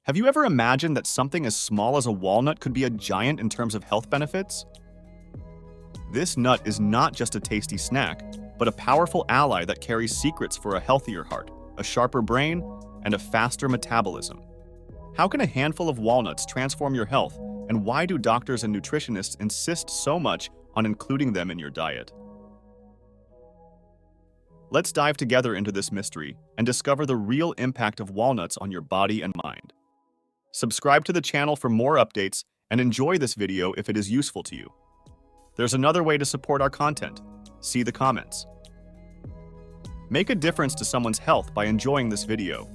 Have you ever imagined that something as small as a walnut could be a giant in terms of health benefits? This nut is not just a tasty snack, but a powerful ally that carries secrets for a healthier heart, a sharper brain, and a faster metabolism. How can a handful of walnuts transform your health, and why do doctors and nutritionists insist so much on including them in your diet? Let's dive together into this mystery and discover the real impact of walnuts on your body and mind. Subscribe to the channel for more updates and enjoy this video if it is useful to you. There's another way to support our content. See the comments. Make a difference to someone's health by enjoying this video.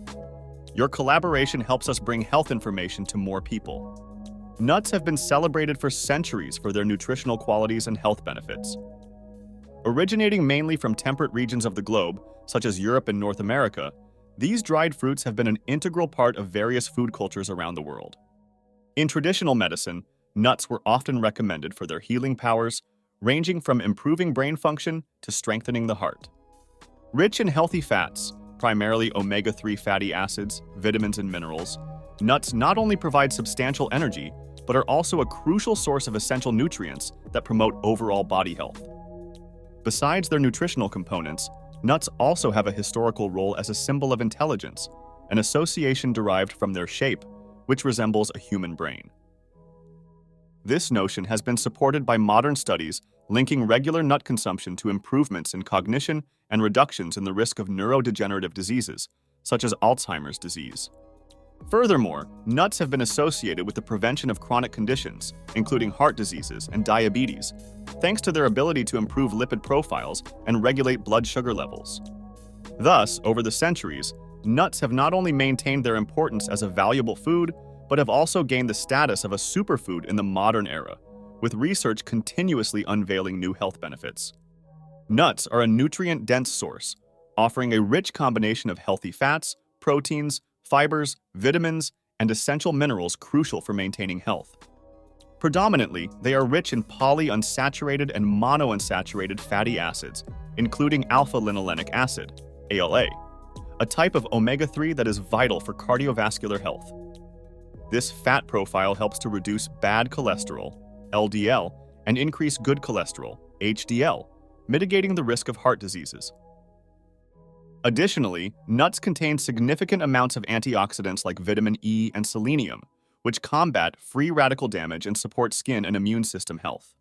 Your collaboration helps us bring health information to more people. Nuts have been celebrated for centuries for their nutritional qualities and health benefits. Originating mainly from temperate regions of the globe, such as Europe and North America, these dried fruits have been an integral part of various food cultures around the world. In traditional medicine, nuts were often recommended for their healing powers, ranging from improving brain function to strengthening the heart. Rich in healthy fats, primarily omega-3 fatty acids, vitamins, and minerals, nuts not only provide substantial energy, but are also a crucial source of essential nutrients that promote overall body health. Besides their nutritional components, nuts also have a historical role as a symbol of intelligence, an association derived from their shape, which resembles a human brain. This notion has been supported by modern studies linking regular nut consumption to improvements in cognition and reductions in the risk of neurodegenerative diseases, such as Alzheimer's disease. Furthermore, nuts have been associated with the prevention of chronic conditions, including heart diseases and diabetes, thanks to their ability to improve lipid profiles and regulate blood sugar levels. Thus, over the centuries, nuts have not only maintained their importance as a valuable food, but have also gained the status of a superfood in the modern era, with research continuously unveiling new health benefits. Nuts are a nutrient-dense source, offering a rich combination of healthy fats, proteins, fibers, vitamins, and essential minerals crucial for maintaining health. Predominantly, they are rich in polyunsaturated and monounsaturated fatty acids, including alpha-linolenic acid, ALA, a type of omega-3 that is vital for cardiovascular health. This fat profile helps to reduce bad cholesterol, LDL, and increase good cholesterol, HDL, mitigating the risk of heart diseases. Additionally, nuts contain significant amounts of antioxidants like vitamin E and selenium, which combat free radical damage and support skin and immune system health.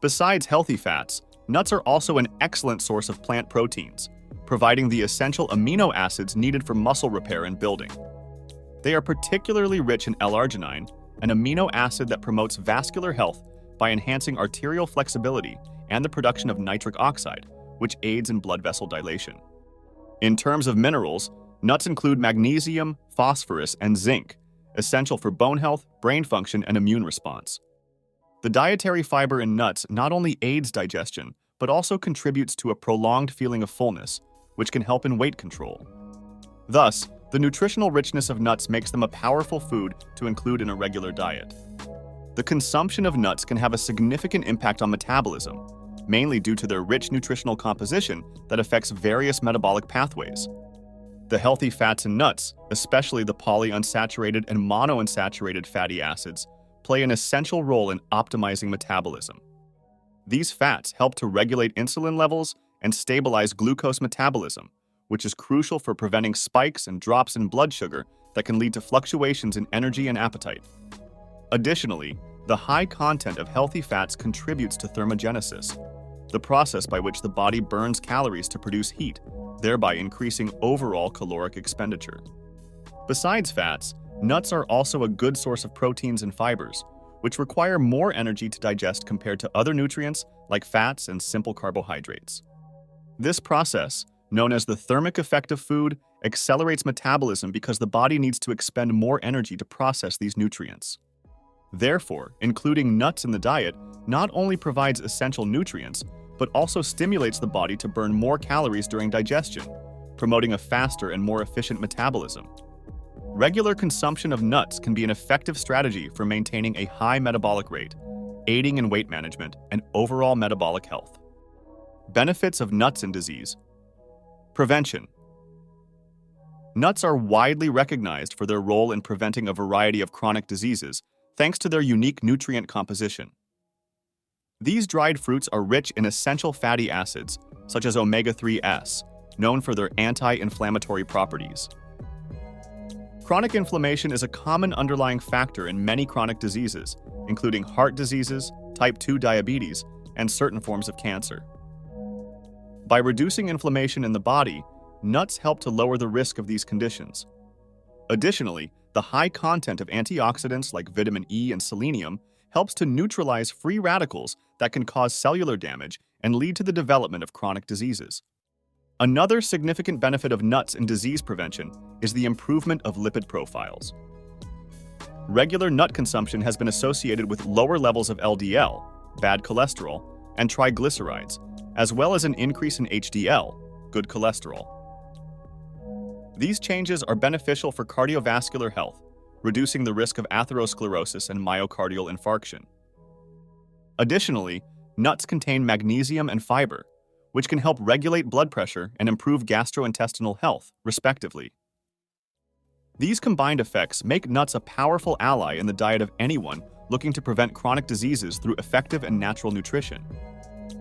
Besides healthy fats, nuts are also an excellent source of plant proteins, providing the essential amino acids needed for muscle repair and building. They are particularly rich in L-arginine, an amino acid that promotes vascular health by enhancing arterial flexibility and the production of nitric oxide, which aids in blood vessel dilation. In terms of minerals, nuts include magnesium, phosphorus, and zinc, essential for bone health, brain function, and immune response. The dietary fiber in nuts not only aids digestion, but also contributes to a prolonged feeling of fullness, which can help in weight control. Thus, the nutritional richness of nuts makes them a powerful food to include in a regular diet. The consumption of nuts can have a significant impact on metabolism, mainly due to their rich nutritional composition that affects various metabolic pathways. The healthy fats in nuts, especially the polyunsaturated and monounsaturated fatty acids, play an essential role in optimizing metabolism. These fats help to regulate insulin levels and stabilize glucose metabolism, which is crucial for preventing spikes and drops in blood sugar that can lead to fluctuations in energy and appetite. Additionally, the high content of healthy fats contributes to thermogenesis, the process by which the body burns calories to produce heat, thereby increasing overall caloric expenditure. Besides fats, nuts are also a good source of proteins and fibers, which require more energy to digest compared to other nutrients like fats and simple carbohydrates. This process, known as the thermic effect of food, accelerates metabolism because the body needs to expend more energy to process these nutrients. Therefore, including nuts in the diet not only provides essential nutrients, but also stimulates the body to burn more calories during digestion, promoting a faster and more efficient metabolism. Regular consumption of nuts can be an effective strategy for maintaining a high metabolic rate, aiding in weight management and overall metabolic health. Benefits of nuts in disease. Prevention. Nuts are widely recognized for their role in preventing a variety of chronic diseases, thanks to their unique nutrient composition. These dried fruits are rich in essential fatty acids, such as omega-3s, known for their anti-inflammatory properties. Chronic inflammation is a common underlying factor in many chronic diseases, including heart diseases, type 2 diabetes, and certain forms of cancer. By reducing inflammation in the body, nuts help to lower the risk of these conditions. Additionally, the high content of antioxidants like vitamin E and selenium helps to neutralize free radicals that can cause cellular damage and lead to the development of chronic diseases. Another significant benefit of nuts in disease prevention is the improvement of lipid profiles. Regular nut consumption has been associated with lower levels of LDL, bad cholesterol, and triglycerides, as well as an increase in HDL, good cholesterol. These changes are beneficial for cardiovascular health, reducing the risk of atherosclerosis and myocardial infarction. Additionally, nuts contain magnesium and fiber, which can help regulate blood pressure and improve gastrointestinal health, respectively. These combined effects make nuts a powerful ally in the diet of anyone looking to prevent chronic diseases through effective and natural nutrition.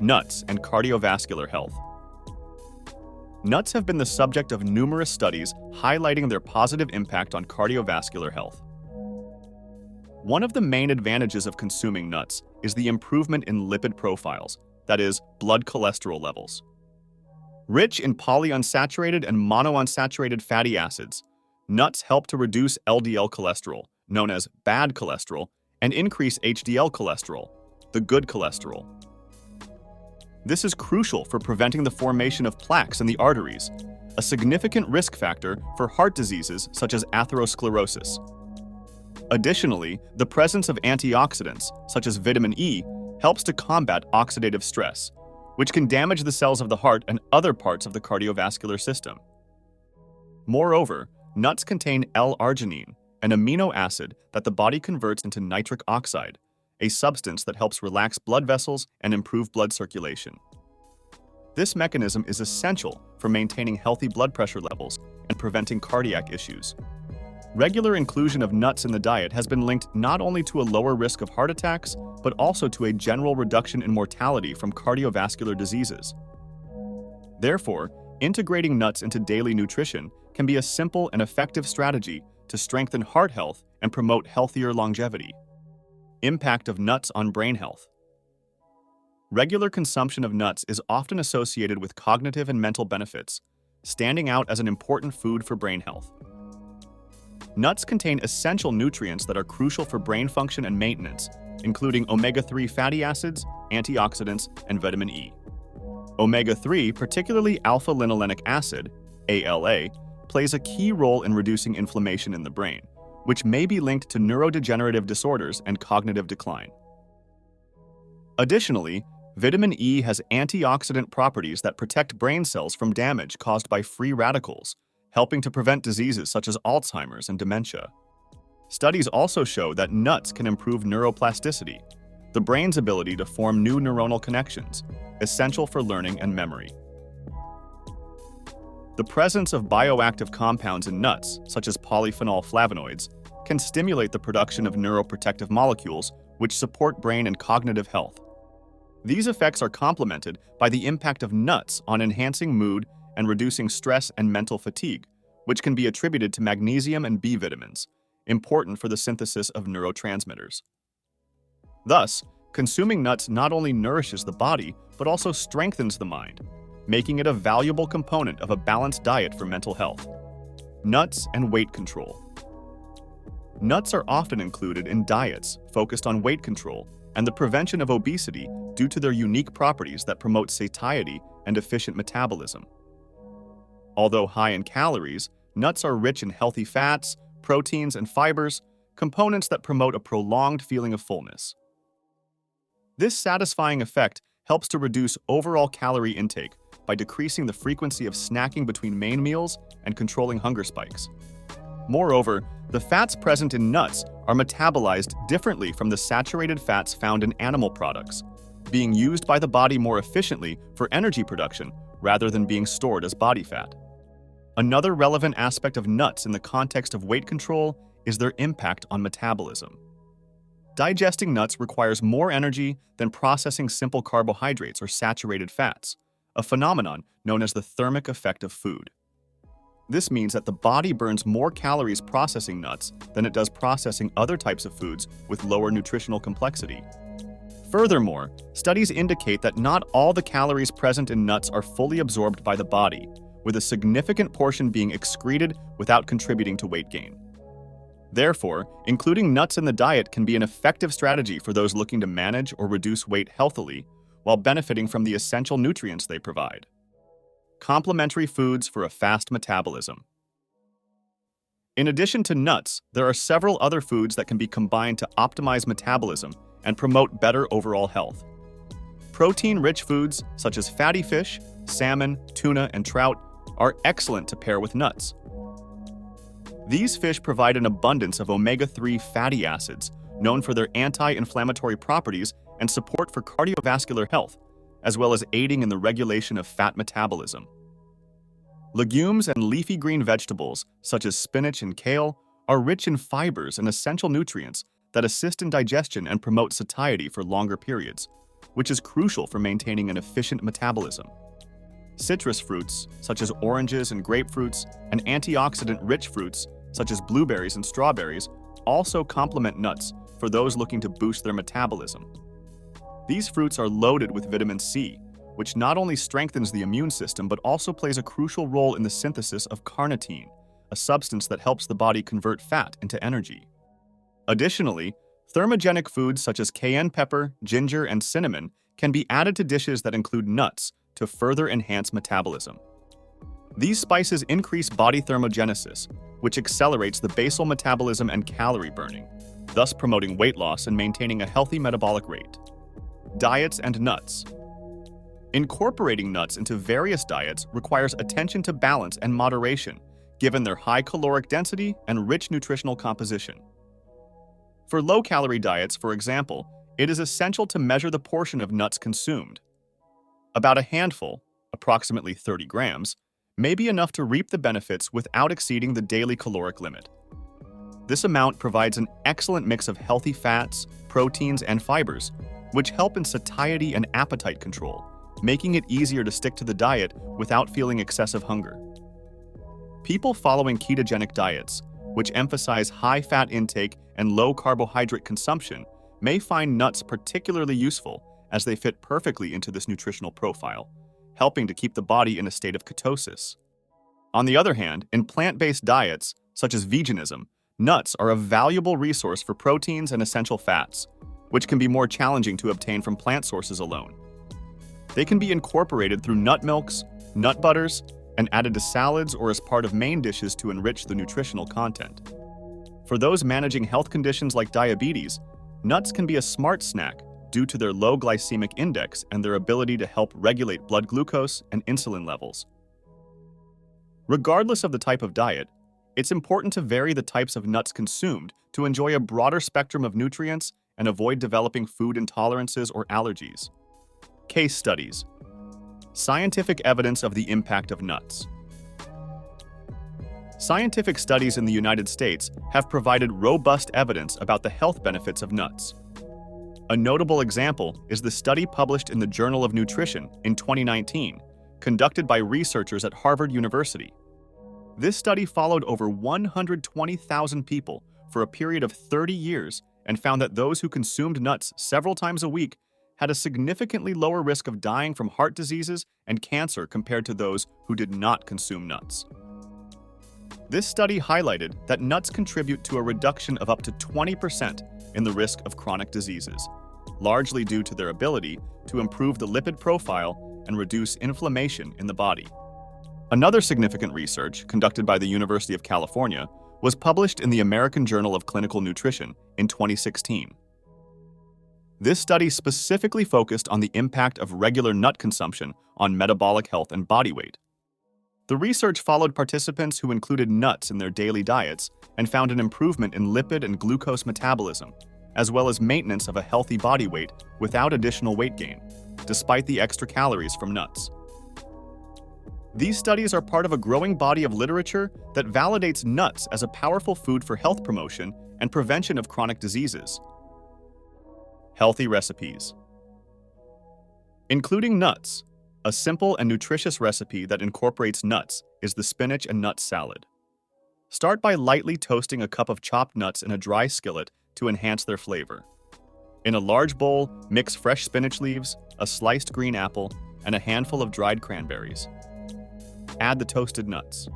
Nuts and cardiovascular health. Nuts have been the subject of numerous studies highlighting their positive impact on cardiovascular health. One of the main advantages of consuming nuts is the improvement in lipid profiles, that is, blood cholesterol levels. Rich in polyunsaturated and monounsaturated fatty acids, nuts help to reduce LDL cholesterol, known as bad cholesterol, and increase HDL cholesterol, the good cholesterol. This is crucial for preventing the formation of plaques in the arteries, a significant risk factor for heart diseases such as atherosclerosis. Additionally, the presence of antioxidants, such as vitamin E, helps to combat oxidative stress, which can damage the cells of the heart and other parts of the cardiovascular system. Moreover, nuts contain L-arginine, an amino acid that the body converts into nitric oxide, a substance that helps relax blood vessels and improve blood circulation. This mechanism is essential for maintaining healthy blood pressure levels and preventing cardiac issues. Regular inclusion of nuts in the diet has been linked not only to a lower risk of heart attacks, but also to a general reduction in mortality from cardiovascular diseases. Therefore, integrating nuts into daily nutrition can be a simple and effective strategy to strengthen heart health and promote healthier longevity. Impact of nuts on brain health. Regular consumption of nuts is often associated with cognitive and mental benefits, standing out as an important food for brain health. Nuts contain essential nutrients that are crucial for brain function and maintenance, including omega-3 fatty acids, antioxidants, and vitamin E. Omega-3, particularly alpha-linolenic acid, ALA, plays a key role in reducing inflammation in the brain, which may be linked to neurodegenerative disorders and cognitive decline. Additionally, vitamin E has antioxidant properties that protect brain cells from damage caused by free radicals, helping to prevent diseases such as Alzheimer's and dementia. Studies also show that nuts can improve neuroplasticity, the brain's ability to form new neuronal connections, essential for learning and memory. The presence of bioactive compounds in nuts, such as polyphenol flavonoids, can stimulate the production of neuroprotective molecules which support brain and cognitive health. These effects are complemented by the impact of nuts on enhancing mood and reducing stress and mental fatigue, which can be attributed to magnesium and B vitamins, important for the synthesis of neurotransmitters. Thus, consuming nuts not only nourishes the body, but also strengthens the mind, making it a valuable component of a balanced diet for mental health. Nuts and weight control. Nuts are often included in diets focused on weight control and the prevention of obesity due to their unique properties that promote satiety and efficient metabolism. Although high in calories, nuts are rich in healthy fats, proteins, and fibers, components that promote a prolonged feeling of fullness. This satisfying effect helps to reduce overall calorie intake by decreasing the frequency of snacking between main meals and controlling hunger spikes. Moreover, the fats present in nuts are metabolized differently from the saturated fats found in animal products, being used by the body more efficiently for energy production rather than being stored as body fat. Another relevant aspect of nuts in the context of weight control is their impact on metabolism. Digesting nuts requires more energy than processing simple carbohydrates or saturated fats, a phenomenon known as the thermic effect of food. This means that the body burns more calories processing nuts than it does processing other types of foods with lower nutritional complexity. Furthermore, studies indicate that not all the calories present in nuts are fully absorbed by the body, with a significant portion being excreted without contributing to weight gain. Therefore, including nuts in the diet can be an effective strategy for those looking to manage or reduce weight healthily while benefiting from the essential nutrients they provide. Complementary foods for a fast metabolism. In addition to nuts, there are several other foods that can be combined to optimize metabolism and promote better overall health. Protein-rich foods such as fatty fish, salmon, tuna, and trout are excellent to pair with nuts. These fish provide an abundance of omega-3 fatty acids, known for their anti-inflammatory properties and support for cardiovascular health, as well as aiding in the regulation of fat metabolism. Legumes and leafy green vegetables, such as spinach and kale, are rich in fibers and essential nutrients that assist in digestion and promote satiety for longer periods, which is crucial for maintaining an efficient metabolism. Citrus fruits, such as oranges and grapefruits, and antioxidant-rich fruits, such as blueberries and strawberries, also complement nuts for those looking to boost their metabolism. These fruits are loaded with vitamin C, which not only strengthens the immune system but also plays a crucial role in the synthesis of carnitine, a substance that helps the body convert fat into energy. Additionally, thermogenic foods such as cayenne pepper, ginger, and cinnamon can be added to dishes that include nuts to further enhance metabolism. These spices increase body thermogenesis, which accelerates the basal metabolism and calorie burning, thus promoting weight loss and maintaining a healthy metabolic rate. Diets and nuts. Incorporating nuts into various diets requires attention to balance and moderation, given their high caloric density and rich nutritional composition. For low-calorie diets, for example, it is essential to measure the portion of nuts consumed. About a handful, approximately 30 grams, may be enough to reap the benefits without exceeding the daily caloric limit. This amount provides an excellent mix of healthy fats, proteins, and fibers, which help in satiety and appetite control, making it easier to stick to the diet without feeling excessive hunger. People following ketogenic diets, which emphasize high fat intake and low carbohydrate consumption, may find nuts particularly useful as they fit perfectly into this nutritional profile, helping to keep the body in a state of ketosis. On the other hand, in plant-based diets, such as veganism, nuts are a valuable resource for proteins and essential fats, which can be more challenging to obtain from plant sources alone. They can be incorporated through nut milks, nut butters, and added to salads or as part of main dishes to enrich the nutritional content. For those managing health conditions like diabetes, nuts can be a smart snack due to their low glycemic index and their ability to help regulate blood glucose and insulin levels. Regardless of the type of diet, it's important to vary the types of nuts consumed to enjoy a broader spectrum of nutrients and avoid developing food intolerances or allergies. Case studies. Scientific evidence of the impact of nuts. Scientific studies in the United States have provided robust evidence about the health benefits of nuts. A notable example is the study published in the Journal of Nutrition in 2019, conducted by researchers at Harvard University. This study followed over 120,000 people for a period of 30 years and found that those who consumed nuts several times a week had a significantly lower risk of dying from heart diseases and cancer compared to those who did not consume nuts. This study highlighted that nuts contribute to a reduction of up to 20% in the risk of chronic diseases, largely due to their ability to improve the lipid profile and reduce inflammation in the body. Another significant research conducted by the University of California was published in the American Journal of Clinical Nutrition in 2016. This study specifically focused on the impact of regular nut consumption on metabolic health and body weight. The research followed participants who included nuts in their daily diets and found an improvement in lipid and glucose metabolism, as well as maintenance of a healthy body weight without additional weight gain, despite the extra calories from nuts. These studies are part of a growing body of literature that validates nuts as a powerful food for health promotion and prevention of chronic diseases. Healthy recipes. Including nuts. A simple and nutritious recipe that incorporates nuts is the spinach and nut salad. Start by lightly toasting a cup of chopped nuts in a dry skillet to enhance their flavor. In a large bowl, mix fresh spinach leaves, a sliced green apple, and a handful of dried cranberries. Add the toasted nuts.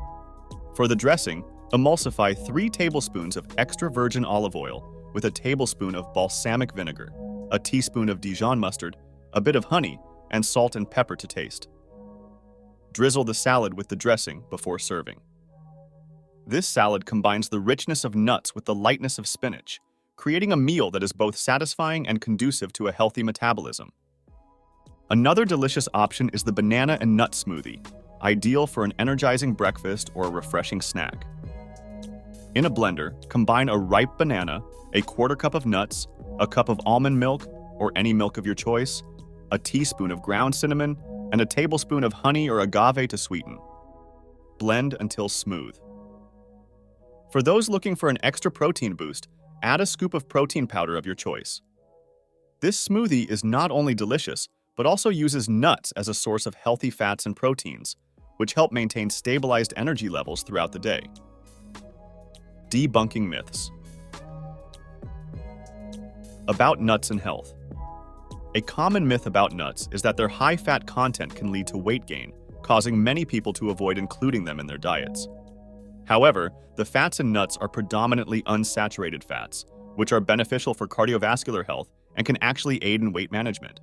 For the dressing, emulsify 3 tablespoons of extra virgin olive oil with a tablespoon of balsamic vinegar, a teaspoon of Dijon mustard, a bit of honey, and salt and pepper to taste. Drizzle the salad with the dressing before serving. This salad combines the richness of nuts with the lightness of spinach, creating a meal that is both satisfying and conducive to a healthy metabolism. Another delicious option is the banana and nut smoothie, ideal for an energizing breakfast or a refreshing snack. In a blender, combine a ripe banana, a quarter cup of nuts, a cup of almond milk, or any milk of your choice, a teaspoon of ground cinnamon, and a tablespoon of honey or agave to sweeten. Blend until smooth. For those looking for an extra protein boost, add a scoop of protein powder of your choice. This smoothie is not only delicious, but also uses nuts as a source of healthy fats and proteins, which help maintain stabilized energy levels throughout the day. Debunking myths. About nuts and health. A common myth about nuts is that their high fat content can lead to weight gain, causing many people to avoid including them in their diets. However, the fats in nuts are predominantly unsaturated fats, which are beneficial for cardiovascular health and can actually aid in weight management.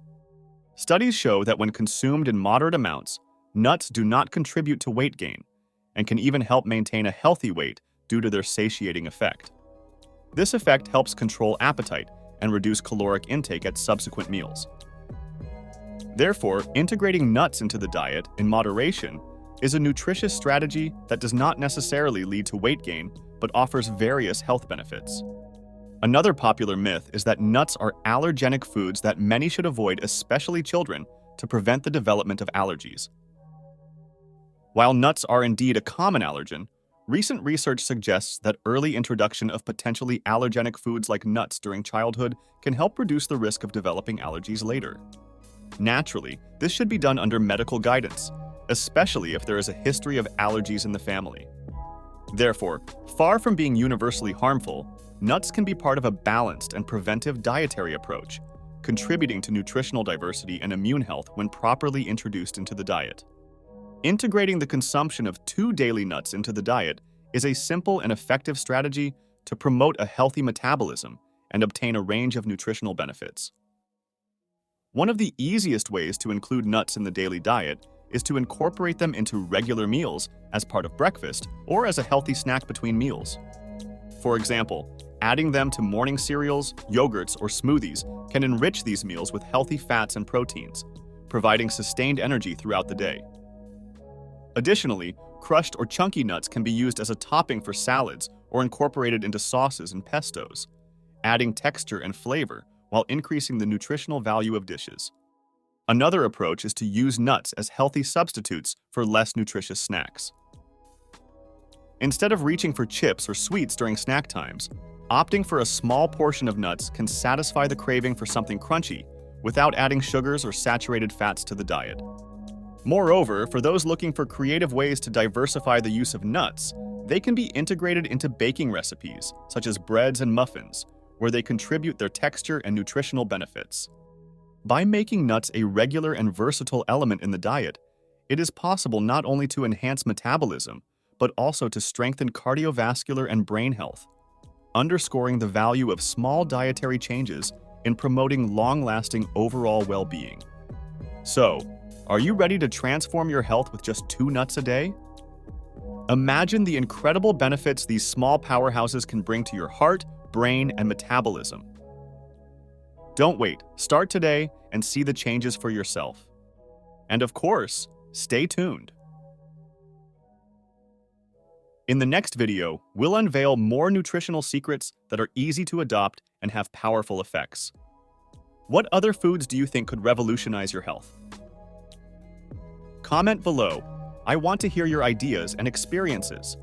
Studies show that when consumed in moderate amounts, nuts do not contribute to weight gain and can even help maintain a healthy weight due to their satiating effect. This effect helps control appetite and reduce caloric intake at subsequent meals. Therefore, integrating nuts into the diet in moderation is a nutritious strategy that does not necessarily lead to weight gain, but offers various health benefits. Another popular myth is that nuts are allergenic foods that many should avoid, especially children, to prevent the development of allergies. While nuts are indeed a common allergen, recent research suggests that early introduction of potentially allergenic foods like nuts during childhood can help reduce the risk of developing allergies later. Naturally, this should be done under medical guidance, especially if there is a history of allergies in the family. Therefore, far from being universally harmful, nuts can be part of a balanced and preventive dietary approach, contributing to nutritional diversity and immune health when properly introduced into the diet. Integrating the consumption of 2 daily nuts into the diet is a simple and effective strategy to promote a healthy metabolism and obtain a range of nutritional benefits. One of the easiest ways to include nuts in the daily diet is to incorporate them into regular meals as part of breakfast or as a healthy snack between meals. For example, adding them to morning cereals, yogurts, or smoothies can enrich these meals with healthy fats and proteins, providing sustained energy throughout the day. Additionally, crushed or chunky nuts can be used as a topping for salads or incorporated into sauces and pestos, adding texture and flavor while increasing the nutritional value of dishes. Another approach is to use nuts as healthy substitutes for less nutritious snacks. Instead of reaching for chips or sweets during snack times, opting for a small portion of nuts can satisfy the craving for something crunchy without adding sugars or saturated fats to the diet. Moreover, for those looking for creative ways to diversify the use of nuts, they can be integrated into baking recipes, such as breads and muffins, where they contribute their texture and nutritional benefits. By making nuts a regular and versatile element in the diet, it is possible not only to enhance metabolism, but also to strengthen cardiovascular and brain health, underscoring the value of small dietary changes in promoting long-lasting overall well-being. So, are you ready to transform your health with just 2 nuts a day? Imagine the incredible benefits these small powerhouses can bring to your heart, brain, and metabolism. Don't wait. Start today and see the changes for yourself. And of course, stay tuned. In the next video, we'll unveil more nutritional secrets that are easy to adopt and have powerful effects. What other foods do you think could revolutionize your health? Comment below. I want to hear your ideas and experiences.